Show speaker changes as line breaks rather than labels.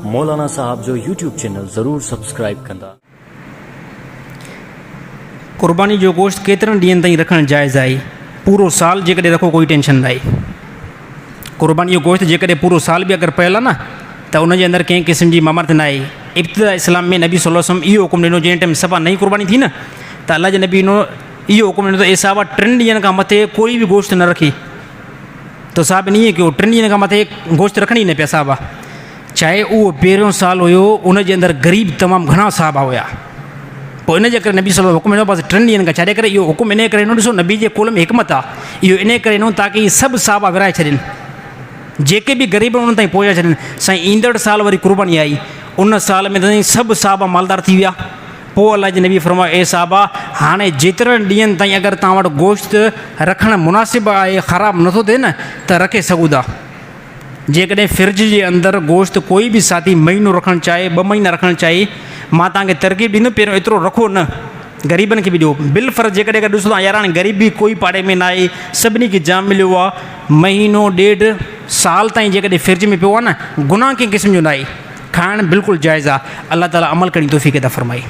मौलाना साहब जो YouTube channel ज़रूर subscribe कंदा।
कुर्बानी जो गोश्त केतिरनि ॾींहंनि ताईं रखणु जाइज़ आहे? पूरो साल जेकॾहिं रखो कोई टेंशन न आहे। कुर्बानी जो गोश्त जेकॾहिं पूरो साल बि अगरि पयल आहे न त उनजे अंदरि कंहिं क़िस्म जी ममत न आहे। इब्तिदा इस्लाम में नबी सल्लल्लाहु अलैहि वसल्लम इहो हुकुम ॾिनो, जंहिं टाइम सफ़ा नई कुर्बानी थी न त अल्लाह जे नबी इहो हुकुम ॾिनो त ए साहबा 3 ॾींहंनि खां मथे कोई बि गोश्त न रखी। तो साहब ईअं कयो, 3 ॾींहंनि खां मथे गोश्त रखणी न पिया साहबा। चाहे उहो पहिरियों साल हुयो, उनजे अंदरि ग़रीब तमामु घणा साहबा हुया। पोइ इन जे करे नबी सल्लल्लाहु अलैहि वसल्लम हुकुम ॾिनो बसि 3 ॾींहंनि खां। छाजे करे इहो हुकुम इन करे ॾिनो, ॾिसो नबी जे कुल में हिकमत आहे। इहो इन करे ॾिनो ताकी सभु साहबा विराए छॾनि, जेके बि ग़रीब उन्हनि ताईं पहुचाए छॾनि। साईं ईंदड़ साल वरी कुर्बानी आई, उन साल में त सभु साहबा मालदार थी विया। पोइ अल्लाह जे नबी फरमायो, ए साहबा हाणे जेतिरनि ॾींहंनि ताईं अगरि तव्हां वटि गोश्त रखणु मुनासिबु आहे, ख़राबु नथो थिए न, त रखे सघूं था। जेकॾहिं फ्रिज जे अंदरि गोश्त कोई बि साथी महीनो रखणु चाहे, 2 महीना रखणु चाहे, मां तव्हांखे तरकीब ॾींदुमि, पहिरियों एतिरो रखो न, ग़रीबनि खे बि ॾियो। बिल फ़र्ज़ जेकॾहिं अगरि ॾिसो था यार हाणे ग़रीब बि कोई पाड़े में न आहे, सभिनी खे जाम मिलियो आहे, महीनो 1.5 साल ताईं जेकॾहिं फ्रिज में पियो आहे न, गुनाह कंहिं क़िस्म जो न आहे, खाइणु बिल्कुलु जाइज़ आहे। अल्लाह ताला अमल करण जी तौफ़ीक़ अता फ़रमाए।